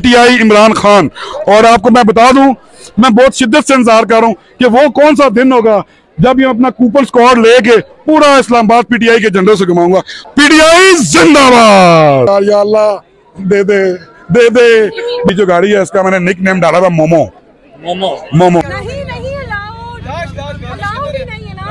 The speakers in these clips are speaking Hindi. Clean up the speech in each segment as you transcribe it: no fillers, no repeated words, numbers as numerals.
पीटीआई इमरान खान। और आपको मैं बता दूं, मैं बहुत शिद्दत से इंतजार कर रहा हूं कि वो कौन सा दिन होगा जब ये अपना कूपन स्क्वाड लेके पूरा इस्लामाबाद पीटीआई के झंडे से घुमाऊंगा। पीटीआई जिंदाबाद। या अल्लाह दे दे दे दे। ये जो गाड़ी है इसका मैंने निक नेम डाला था मोमो। मोमो मोमो नहीं नहीं अलाउड ही नहीं है ना।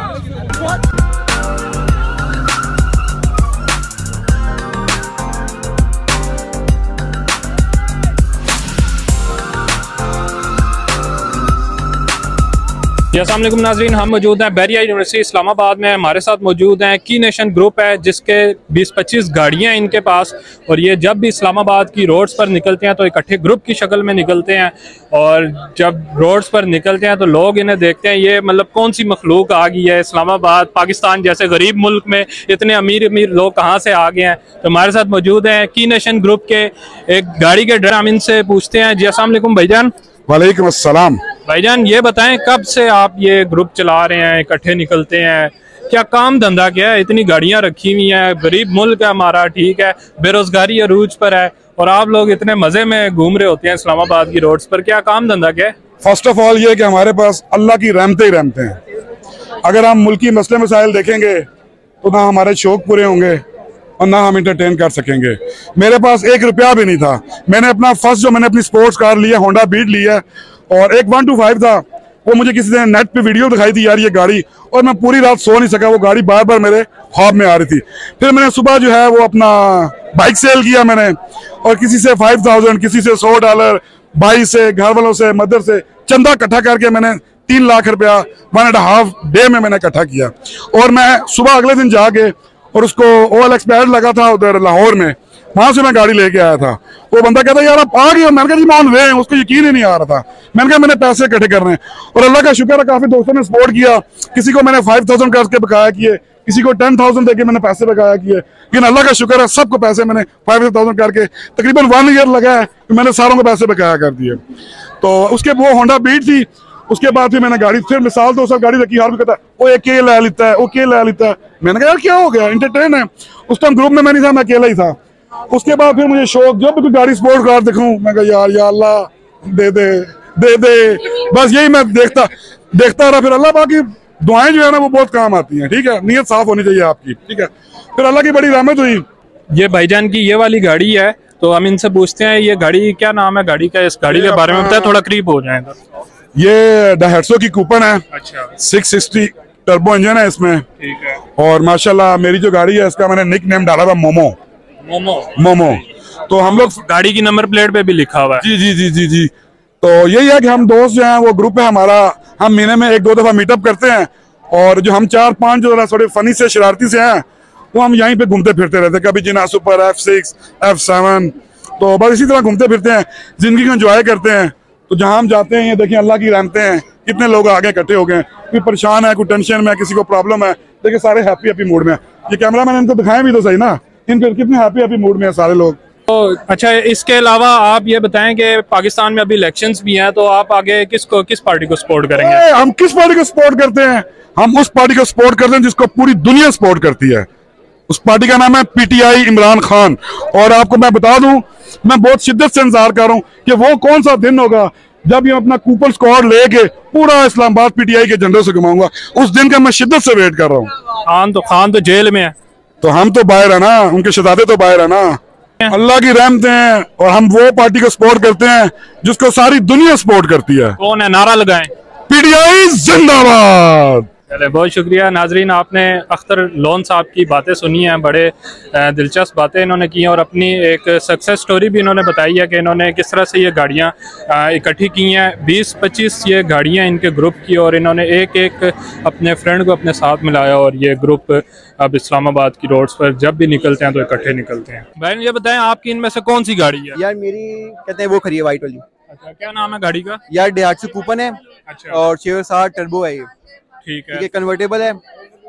अस्सलाम वालेकुम नाज़रीन, हम मौजूद हैं बैरिया यूनिवर्सिटी इस्लामाबाद में। हमारे साथ मौजूद हैं की नेशन ग्रुप है जिसके 20-25 गाड़ियां इनके पास, और ये जब भी इस्लामाबाद की रोड्स पर निकलते हैं तो इकट्ठे ग्रुप की शक्ल में निकलते हैं। और जब रोड्स पर निकलते हैं तो लोग इन्हें देखते हैं, ये मतलब कौन सी मखलूक आ गई है इस्लामाबाद पाकिस्तान जैसे गरीब मुल्क में, इतने अमीर अमीर लोग कहाँ से आ गए हैं। तो हमारे साथ मौजूद हैं की नेशन ग्रुप के एक गाड़ी के ड्राइवर, हम इनसे पूछते हैं। जी अस्सलाम वालेकुम भाईजान। वालेकुम अस्सलाम। भाईजान ये बताएं कब से आप ये ग्रुप चला रहे हैं, इकट्ठे निकलते हैं, क्या काम धंधा क्या है? इतनी गाड़ियां रखी हुई हैं, गरीब मुल्क है हमारा, ठीक है, बेरोजगारी अरूज पर है, और आप लोग इतने मजे में घूम रहे होते हैं इस्लामाबाद की रोड्स पर, क्या काम धंधा क्या है? फर्स्ट ऑफ ऑल ये कि हमारे पास अल्लाह की रहमतें ही रहमतें हैं। अगर हम मुल्की मसले मसाइल देखेंगे तो ना हमारे शौक पूरे होंगे और ना हम इंटरटेन कर सकेंगे। मेरे पास 1 रुपया भी नहीं था। मैंने अपना फर्स्ट जो मैंने अपनी स्पोर्ट्स कार ली है, होंडा बीट ली है, और एक 125 था, वो मुझे किसी ने नेट पे वीडियो दिखाई थी यार ये गाड़ी, और मैं पूरी रात सो नहीं सका। वो गाड़ी बार बार मेरे ख्वाब में आ रही थी। फिर मैंने सुबह जो है वो अपना बाइक सेल किया मैंने, और किसी से 5000, किसी से $100, भाई से, घर वालों से, मदर से चंदा इकट्ठा करके मैंने 3 लाख रुपया 1.5 डे में मैंने इकट्ठा किया। और मैं सुबह अगले दिन जाके, और उसको OLX पे ऐड लगा था उधर लाहौर में, वहां से मैं गाड़ी लेके आया था। वो बंदा कहता यार आप आ गए। मैंने कहा जी मैं ऑन वे हूं। उसको यकीन ही नहीं आ रहा था। मैंने कहा मैंने पैसे इकट्ठे करने हैं, और अल्लाह का शुक्र है काफी दोस्तों ने सपोर्ट किया। किसी को मैंने 5000 करके बकाया किए, किसी को 10,000 देके मैंने पैसे बकाया किए, लेकिन अल्लाह का शुक्र है सबको पैसे मैंने 5000 करके तकरीबन 1 ईयर लगा है, मैंने सारों को पैसे बकाया कर दिए। तो उसके वो होंडा बीट थी। उसके बाद फिर मैंने गाड़ी, फिर मिसाल 2 साल गाड़ी रखी, हर भी कहता है वो एक ले लेता है, वो ले लेता है। मैंने कहा यार क्या हो गया, इंटरटेन है। उस टाइम ग्रुप में मैं नहीं था, मैं अकेला ही था। उसके बाद फिर मुझे शौक, जब भी कोई गाड़ी स्पोर्ट कार देखूं मैं कहा यार या अल्लाह दे दे दे दे। बस यही मैं देखता रहा। फिर अल्लाह बाकी दुआएं जो है ना वो बहुत काम आती हैं, ठीक है, नीयत साफ होनी चाहिए आपकी, ठीक है। फिर अल्लाह की बड़ी रहमत हुई। ये भाईजान की ये वाली गाड़ी है, तो हम इनसे पूछते हैं ये गाड़ी क्या नाम है गाड़ी का, इस गाड़ी के बारे में बताया, थोड़ा करीब हो जाए। ये डायहट्सो की कूपन है। अच्छा। 660 टर्बो इंजन है इसमें, ठीक है। और माशाल्लाह मेरी जो गाड़ी है इसका मैंने निक नेम डाला था मोमो। मोमो मोमो। तो हम लोग, गाड़ी की नंबर प्लेट पे भी लिखा हुआ है। जी जी जी जी जी। तो यही है कि हम दोस्त जो हैं, वो ग्रुप है हमारा, हम महीने में 1-2 दफा मीटअप करते हैं, और जो हम 4-5 जो थोड़े फनी से शरारती से हैं वो हम यहीं पे घूमते फिरते रहते हैं। कभी जिना सुपर, F6, F7, तो बस इसी तरह घूमते फिरते हैं, जिंदगी को एंजॉय करते हैं। तो जहां हम जाते हैं, ये देखिए अल्लाह की रहमतें हैं, कितने लोग आगे इकट्ठे हो गए। कोई परेशान है, कोई टेंशन में है, किसी को प्रॉब्लम है, देखिए सारे हैप्पी मूड में। ये कैमरा मैंने इनको दिखाया भी तो सही ना, इनको कितने हैप्पी मूड में है सारे लोग। तो अच्छा, इसके अलावा आप ये बताएं कि पाकिस्तान में अभी इलेक्शंस भी हैं, तो आप आगे किस पार्टी को सपोर्ट करेंगे? हम किस पार्टी को सपोर्ट करते हैं? हम उस पार्टी को सपोर्ट करते हैं जिसको पूरी दुनिया सपोर्ट करती है। उस पार्टी का नाम है पीटीआई इमरान खान। और आपको मैं बता दूं, मैं बहुत शिद्दत से इंतजार कर रहा हूं कि वो कौन सा दिन होगा जब ये अपना कूपन स्क्वाड लेके पूरा इस्लामाबाद पीटीआई के झंडे से घुमाऊंगा। उस दिन का मैं शिद्दत से वेट कर रहा हूँ। खान तो जेल में है, तो हम तो बाहर है ना, उनके शहजादे तो बाहर है ना। अल्लाह की रहमतें हैं, और हम वो पार्टी को सपोर्ट करते हैं जिसको सारी दुनिया सपोर्ट करती है। कौन है? नारा लगाएं, पीटीआई जिंदाबाद। चले, बहुत शुक्रिया नाजरीन, आपने अख्तर लोन साहब की बातें सुनी हैं, बड़े दिलचस्प बातें इन्होंने की हैं, और अपनी एक सक्सेस स्टोरी भी इन्होंने बताई है कि इन्होंने किस तरह से ये गाड़ियाँ इकट्ठी की हैं। 20-25 ये गाड़ियाँ इनके ग्रुप की, और इन्होंने एक अपने फ्रेंड को अपने साथ मिलाया, और ये ग्रुप अब इस्लामाबाद की रोड्स पर जब भी निकलते हैं तो इकट्ठे निकलते हैं। भाई ये बताएं आपकी इनमें से कौन सी गाड़ी है? यार मेरी कहते हैं वो खड़ी है, वाइट वाली। अच्छा, क्या नाम है गाड़ी का? यार डायहट्सो कूपन है। अच्छा। और 660 टर्बो है ये, ठीक है। ये कन्वर्टेबल है,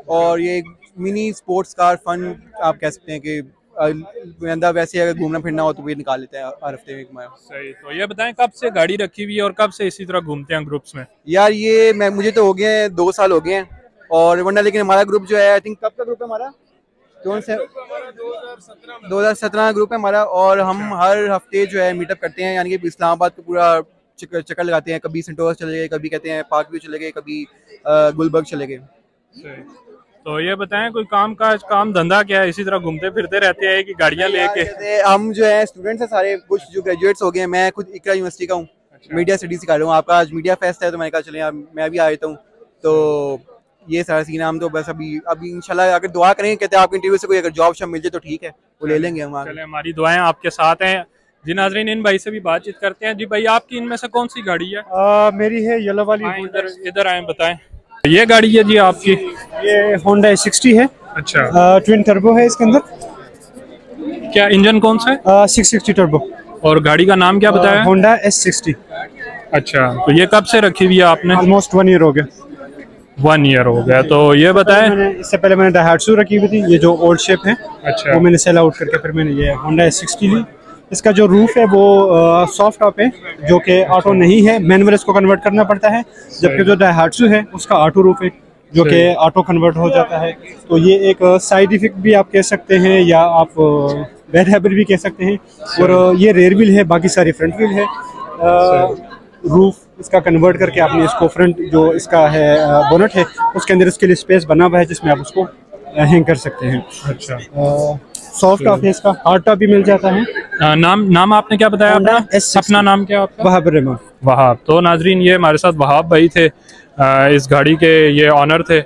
और ये मिनी स्पोर्ट्स कार फन आप कह सकते हैं कि बंदा वैसे अगर घूमना फिरना हो तो ये निकाल लेता है हर हफ्ते में। सही। तो ये बताएं कब से गाड़ी रखी हुई है और कब से इसी तरह घूमते हैं ग्रुप्स में? यार ये मुझे तो हो गए हैं 2 साल हो गए हैं, और वरना लेकिन हमारा ग्रुप जो है, आई थिंक कब का ग्रुप है हमारा? कौन से 2017 ग्रुप है हमारा, और हम हर हफ्ते जो है मीटअप करते हैं, यानी कि इस्लामाबाद को पूरा चक्कर लगाते हैं। कभी सेंटोस चले गए, कभी कहते हैं पार्क व्यू चले गए, कभी गुलबर्ग चले गए। तो ये बताएं कोई काम धंधा क्या है, इसी तरह घूमते फिरते रहते हैं कि गाड़ियाँ लेके? हम जो है स्टूडेंट्स हैं सारे, कुछ जो ग्रेजुएट्स हो गए हैं। मैं खुद इकरा यूनिवर्सिटी का हूँ, मीडिया स्टडीज कर रहा हूँ। आपका आज मीडिया फेस्ट है तो मैंने कहा चले यार मैं भी आ जाता हूँ। तो ये सारा सीन है। हम तो बस अभी इंशाल्लाह अगर दुआ करेंगे, कहते हैं आपके इंटरव्यू से कोई अगर जॉब शॉब मिल जाए तो ठीक है, वो ले लेंगे हम। चले, हमारी दुआएं आपके साथ हैं जी। नाजरीन, इन भाई से भी बातचीत करते हैं। जी भाई, आपकी इनमें से कौन सी गाड़ी है? मेरी है येलो वाली। इधर आए, बताएं। ये गाड़ी है जी आपकी? ये होंडा S60 है। अच्छा, ट्विन टर्बो है इसके अंदर। क्या इंजन कौन सा है? 660 टर्बो। और गाड़ी का नाम क्या बताया? Honda S60। अच्छा, तो ये कब से रखी हुई है आपने? ऑलमोस्ट 1 ईयर हो गया। 1 ईयर हो गया। तो ये बताएं, इससे पहले मैंने डायहाट्सू रखी हुई थी, ये जो ओल्ड शेप है। अच्छा, वो मैंने सेल आउट करके फिर मैंने ये होंडा S60 ली। इसका जो रूफ है वो सॉफ्ट टॉप है, जो कि ऑटो नहीं है, मैनुअल इसको कन्वर्ट करना पड़ता है। जबकि जो डायहाट्सू है उसका ऑटो रूफ है, जो कि ऑटो कन्वर्ट हो जाता है। तो ये एक साइड इफेक्ट भी आप कह सकते हैं, या आप बैड हैबिट भी कह सकते हैं। और ये रेयर व्हील है, बाकी सारी फ्रंट व्हील है। रूफ इसका कन्वर्ट करके आपने इसको फ्रंट जो इसका है बोनट है, उसके अंदर इसके लिए स्पेस बना हुआ है जिसमें आप उसको हैंग कर सकते हैं। अच्छा, सॉफ्ट टॉप है इसका, हार्ड टॉप भी मिल जाता है। नाम आपने क्या बताया अपना? अपना नाम क्या आपका? वहाब रहमान। वहाब। तो नाजरीन, ये हमारे साथ वहाब भाई थे, इस गाड़ी के ये ऑनर थे।